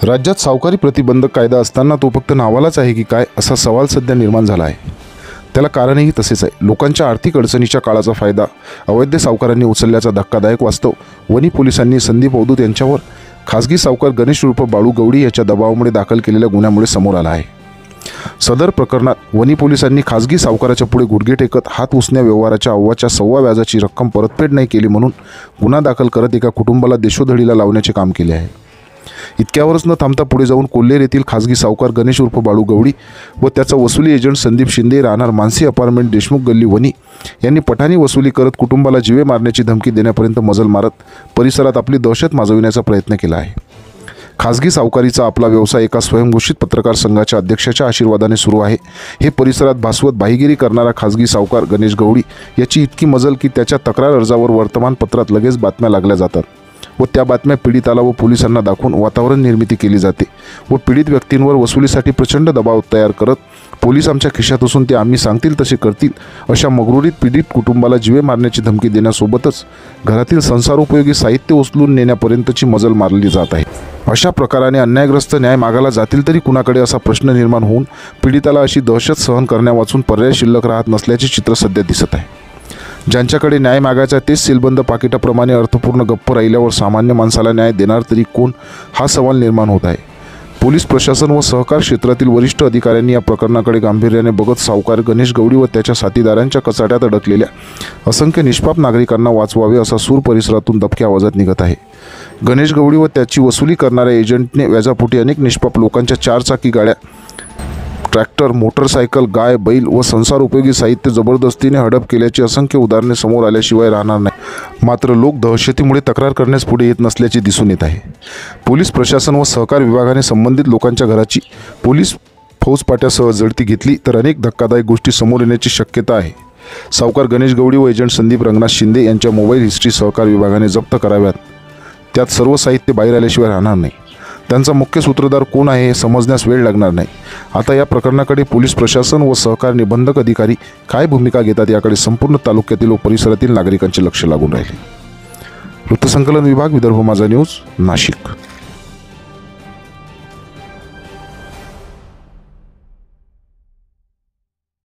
राज्यात सावकारी प्रतिबंधक कायदा असताना तो फक्त नावालाच आहे की काय असा सवाल सध्या निर्माण झाला आहे। त्याला कारणही तसेच आहे। लोकांच्या आर्थिक अडचणीच्या काळाचा फायदा अवैध सावकारांनी उचलल्याचा धक्कादायक वास्तव वनी पोलिसांनी संदीप अवधूत यांच्यावर खासगी सावकार गणेश उर्फ बाळू गवडी याच्या दबावामुळे दाखल केलेल्या गुन्ह्यामुळे समोर आला आहे। सदर प्रकरणात वनी पोलिसांनी खासगी सावकाराच्या पुढे गुडघे टेकत हात उसण्या व्यवहाराच्या अव्वाच्या सव्वा व्याजाची रक्कम परतफेड नाही केली म्हणून गुन्हा दाखल करत एका कुटुंबाला देशोधडीला लावण्याचे काम केले आहे। इतक्यावरच न थांबता पुढे जाऊन कोल्हेर येथील खासगी सावकार गणेश उर्फ बाळू गवडी व त्याचा वसुली एजंट संदीप शिंदे राहणार मानसी अपार्टमेंट देशमुख गल्ली वनी यांनी पठाणी वसुली करत कुटुंबाला जीवे मारण्याची धमकी देण्यापर्यंत मजल मारत परिसरात आपली दहशत माजविण्याचा प्रयत्न केला आहे। खासगी सावकारीचा आपला व्यवसाय एका स्वयंघोषित पत्रकार संघाच्या अध्यक्षाच्या आशीर्वादाने सुरू आहे। हे परिसरात भासवत बाहीगिरी करणारा खासगी सावकार गणेश गवडी याची इतकी मजल की त्याच्या तक्रार अर्जावर वर्तमानपत्रात लगेच बातम्या लागल्या जातात व त्या बातम्या पीडिताला व पोलिसांना दाखवून वातावरण निर्मिती केली जाते व पीडित व्यक्तींवर वसुलीसाठी प्रचंड दबाव तयार करत पोलीस आमच्या खिशात असून ते आम्ही सांगतील तसे करतील अशा मगरुरीत पीडित कुटुंबाला जीवे मारण्याची धमकी देण्यासोबतच घरातील संसारोपयोगी साहित्य उचलून नेण्यापर्यंतची मजल मारली जात आहे। अशा प्रकाराने अन्यायग्रस्त न्याय मागायला जातील तरी कुणाकडे असा प्रश्न निर्माण होऊन पीडिताला अशी दहशत सहन करण्यावाचून पर्याय शिल्लक राहत नसल्याचे चित्र सध्या दिसत आहे। ज्यांच्याकडे न्याय मागायचा तेच सीलबंद पाकिटाप्रमाणे अर्थपूर्ण गप्प राहिल्यावर सामान्य माणसाला न्याय देणार तरी कोण हा सवाल निर्माण होत आहे। पोलीस प्रशासन व सहकार क्षेत्रातील वरिष्ठ अधिकाऱ्यांनी या प्रकरणाकडे गांभीर्याने बघत सावकार गणेश गवडी व त्याच्या साथीदारांच्या कचाट्यात अडकलेल्या असंख्य निष्पाप नागरिकांना वाचवावे असा सूर परिसरातून दबक्या आवाजात निघत आहे। गणेश गवडी व त्याची वसुली करणाऱ्या एजंटने व्याजापोटी अनेक निष्पाप लोकांच्या चारचाकी गाड्या ट्रॅक्टर मोटरसायकल गाय बैल व संसारोपयोगी साहित्य जबरदस्तीने हडप केल्याची असंख्य उदाहरणे समोर आल्याशिवाय राहणार नाही। मात्र लोक दहशतीमुळे तक्रार करण्यास पुढे येत नसल्याचे दिसून येत आहे। पोलीस प्रशासन व सहकार विभागाने संबंधित लोकांच्या घराची पोलीस फौजपाट्यासह जळती घेतली तर अनेक धक्कादायक गोष्टी समोर येण्याची शक्यता आहे। सावकार गणेश गवडी व एजंट संदीप रंगनाथ शिंदे यांच्या मोबाईल हिस्ट्री सहकार विभागाने जप्त कराव्यात। त्यात सर्व साहित्य बाहेर आल्याशिवाय राहणार नाही। त्यांचा मुख्य सूत्रधार कोण आहे हे समजण्यास वेळ लागणार नाही। आता या प्रकरणाकडे पोलीस प्रशासन व सहकार निबंधक अधिकारी काय भूमिका घेतात याकडे संपूर्ण तालुक्यातील व परिसरातील नागरिकांचे लक्ष लागून राहिले। वृत्तसंकलन विभाग, विदर्भ माझा न्यूज, नाशिक।